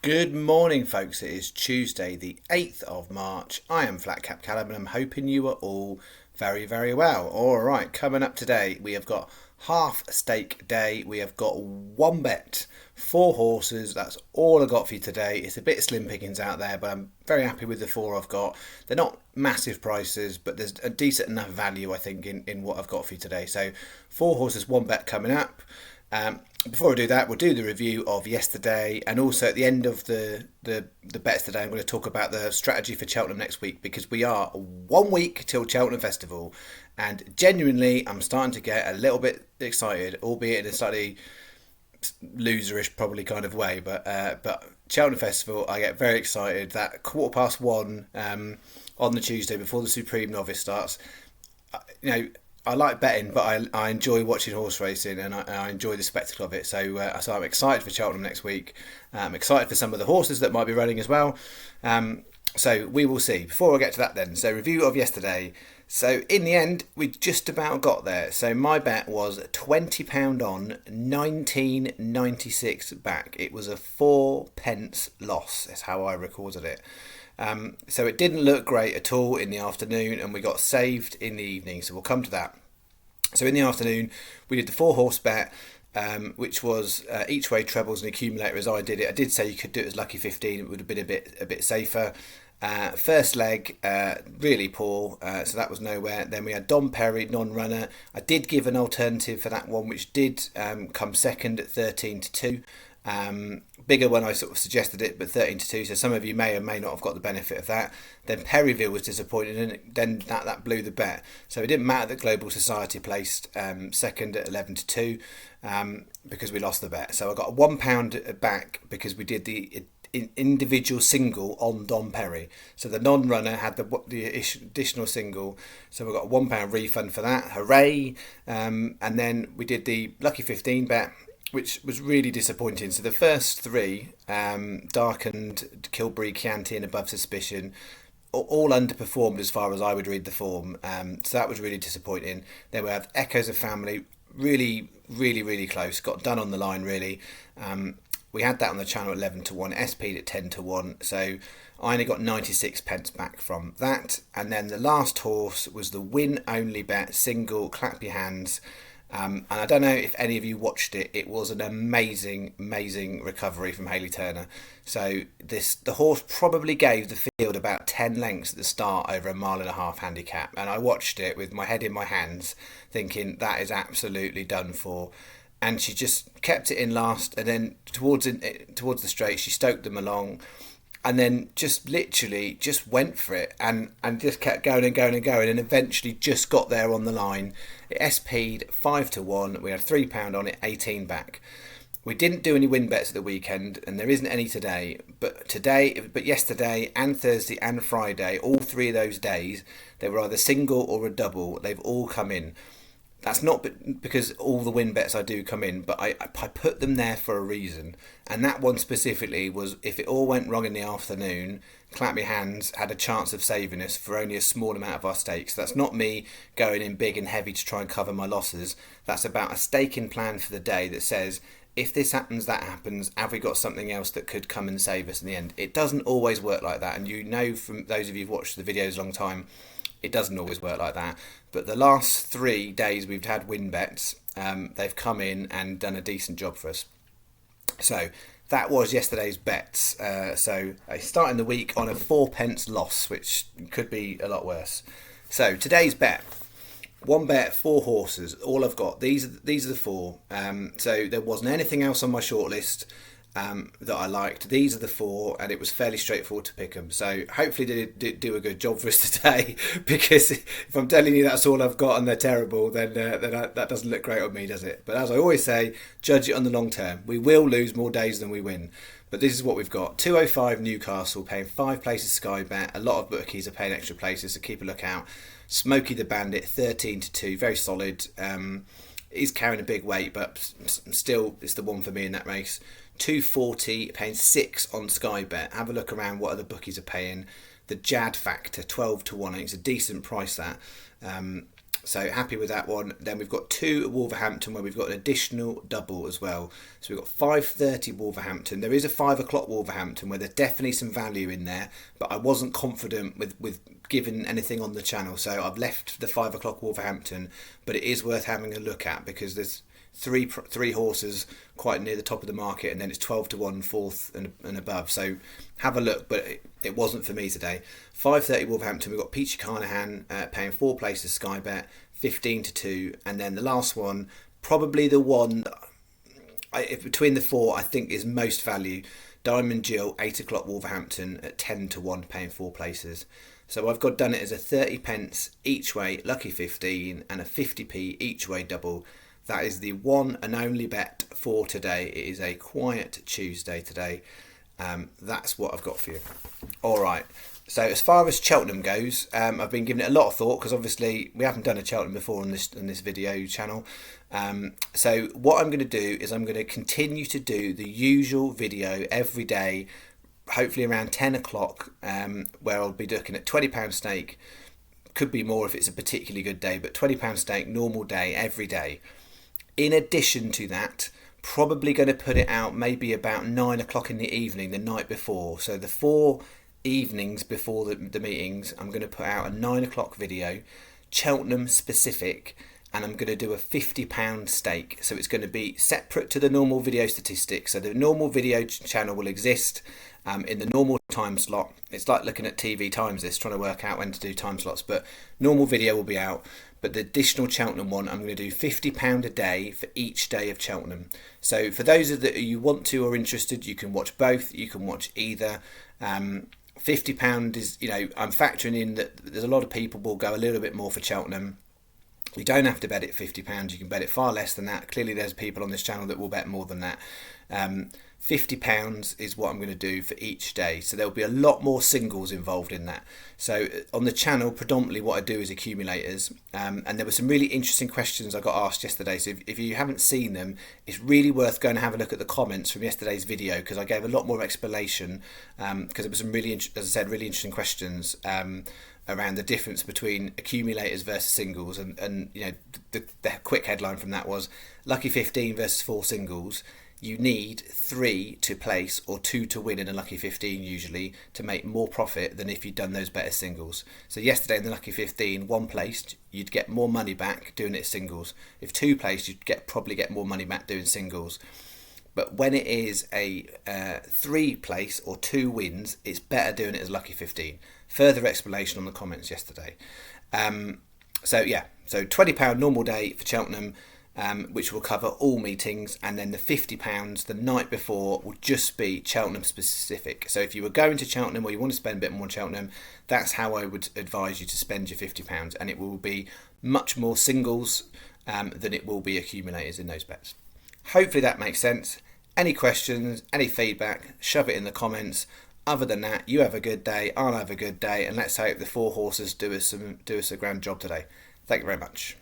Good morning, folks. It is Tuesday, the 8th of March. I am Flat Cap Callum and I'm hoping you are all very, very well. All right, coming up today, we have got half stake day. We have got one bet, four horses. That's all I got for you today. It's a bit slim pickings out there, but I'm very happy with the four I've got. They're not massive prices, but there's a decent enough value, I think, in what I've got for you today. So, four horses, one bet coming up. Before I do that, we'll do the review of yesterday, and also at the end of the bets today, I'm going to talk about the strategy for Cheltenham next week, because we are 1 week till Cheltenham Festival, and genuinely, I'm starting to get a little bit excited, albeit in a slightly loserish probably kind of way. But Cheltenham Festival, I get very excited. That 1:15 on the Tuesday before the Supreme Novice starts, you know. I like betting, but I enjoy watching horse racing, and I enjoy the spectacle of it. So I'm excited for Cheltenham next week. I'm excited for some of the horses that might be running as well. So we will see. Before I get to that then, so review of yesterday. So in the end, we just about got there. So my bet was £20 on, 19.96 back. It was a 4p loss. That's how I recorded it. So it didn't look great at all in the afternoon, and we got saved in the evening. So we'll come to that. So in the afternoon, we did the four horse bet, which was each way trebles and accumulator as I did it. I did say you could do it as lucky 15. It would have been a bit safer. First leg, really poor, so that was nowhere. Then we had Dom Perry, non-runner. I did give an alternative for that one, which did come second at 13-2. Bigger when I sort of suggested it, but 13-2. So some of you may or may not have got the benefit of that. Then Perryville was disappointed, and then that blew the bet. So it didn't matter that Global Society placed second at 11-2 because we lost the bet. So I got £1 back because we did the individual single on Dom Perry. So the non-runner had the additional single. So we got a £1 refund for that. Hooray! And then we did the lucky 15 bet, which was really disappointing. So the first three, Darkened, Kilbury, Chianti and Above Suspicion, all underperformed as far as I would read the form. So that was really disappointing. Then we have Echoes of Family, really, really, really close. Got done on the line, really. We had that on the channel at 11-1, SP'd at 10-1. So I only got 96p back from that. And then the last horse was the win only bet, single, clap your hands. And I don't know if any of you watched it. It was an amazing, amazing recovery from Hayley Turner. So the horse probably gave the field about 10 lengths at the start over a 1.5 mile handicap. And I watched it with my head in my hands, thinking that is absolutely done for. And she just kept it in last, and then towards the straight, she stoked them along, and then just literally just went for it and just kept going and going and going, and eventually just got there on the line. It SP'd 5-1. We had £3 on it, 18 back. We didn't do any win bets at the weekend, and there isn't any today. But yesterday and Thursday and Friday, all three of those days, they were either single or a double. They've all come in. That's not because all the win bets I do come in, but I put them there for a reason. And that one specifically was, if it all went wrong in the afternoon, Clap Your Hands had a chance of saving us for only a small amount of our stakes. That's not me going in big and heavy to try and cover my losses. That's about a staking plan for the day that says, if this happens, that happens. Have we got something else that could come and save us in the end? It doesn't always work like that. And you know, from those of you who've watched the videos a long time, it doesn't always work like that. But the last 3 days we've had win bets, they've come in and done a decent job for us. So that was yesterday's bets. So starting the week on a 4p loss, which could be a lot worse. So today's bet. One bet, four horses. All I've got. These are the four. So there wasn't anything else on my shortlist that I liked. These are the four, and it was fairly straightforward to pick them. So hopefully they did do a good job for us today, because if I'm telling you that's all I've got and they're terrible, then that doesn't look great on me, does it? But as I always say, judge it on the long term. We will lose more days than we win. But this is what we've got. 205 Newcastle, paying 5 places Sky Bet. A lot of bookies are paying extra places, so keep a look out. Smokey the Bandit, 13-2, very solid. He's carrying a big weight, but still it's the one for me in that race. 240, paying 6 on Sky Bet. Have a look around what other bookies are paying. The Jad Factor, 12-1. I think it's a decent price, that. So happy with that one. Then we've got 2 at Wolverhampton where we've got an additional double as well. So we've got 5:30 Wolverhampton. There is a 5 o'clock Wolverhampton where there's definitely some value in there, but I wasn't confident with giving anything on the channel. So I've left the 5 o'clock Wolverhampton, but it is worth having a look at because there's three horses quite near the top of the market, and then it's 12-1 fourth and above. So have a look, but it wasn't for me today. 5:30 Wolverhampton. We've got Peachy Carnahan paying 4 places Sky Bet 15-2, and then the last one, probably the one between the 4 I think is most value. Diamond Jill 8 o'clock Wolverhampton at 10-1 paying 4 places. So I've done it as a 30 pence each way lucky 15 and a 50p each way double. That is the one and only bet for today. It is a quiet Tuesday today. That's what I've got for you. All right. So as far as Cheltenham goes, I've been giving it a lot of thought because obviously we haven't done a Cheltenham before on this video channel. So what I'm going to do is I'm going to continue to do the usual video every day, hopefully around 10 o'clock, where I'll be looking at £20 stake. Could be more if it's a particularly good day, but £20 stake, normal day, every day. In addition to that, probably going to put it out maybe about 9 o'clock in the evening the night before. So the 4 evenings before the meetings, I'm going to put out a 9 o'clock video, Cheltenham specific, and I'm going to do a £50 stake. So it's going to be separate to the normal video statistics. So the normal video channel will exist in the normal time slot. It's like looking at TV times, trying to work out when to do time slots, but normal video will be out. But the additional Cheltenham one, I'm going to do £50 a day for each day of Cheltenham. So for those of you want to or interested, you can watch both. You can watch either. £50 is, I'm factoring in that there's a lot of people will go a little bit more for Cheltenham. You don't have to bet it £50. You can bet it far less than that. Clearly, there's people on this channel that will bet more than that. £50 is what I'm going to do for each day. So there'll be a lot more singles involved in that. So on the channel, predominantly what I do is accumulators. And there were some really interesting questions I got asked yesterday. So if you haven't seen them, it's really worth going and have a look at the comments from yesterday's video because I gave a lot more explanation because it was some really, as I said, really interesting questions around the difference between accumulators versus singles. And the quick headline from that was lucky 15 versus 4 singles. You need 3 to place or 2 to win in a lucky 15 usually to make more profit than if you'd done those better singles. So yesterday in the lucky 15, 1 placed, you'd get more money back doing it as singles. If 2 placed, you'd probably get more money back doing singles. But when it is a 3 place or 2 wins, it's better doing it as lucky 15. Further explanation on the comments yesterday. So £20 normal day for Cheltenham. Which will cover all meetings, and then the £50 the night before will just be Cheltenham specific. So if you were going to Cheltenham or you want to spend a bit more on Cheltenham, that's how I would advise you to spend your £50, and it will be much more singles than it will be accumulators in those bets. Hopefully that makes sense. Any questions, any feedback, shove it in the comments. Other than that, you have a good day, I'll have a good day, and let's hope the 4 horses do us a grand job today. Thank you very much.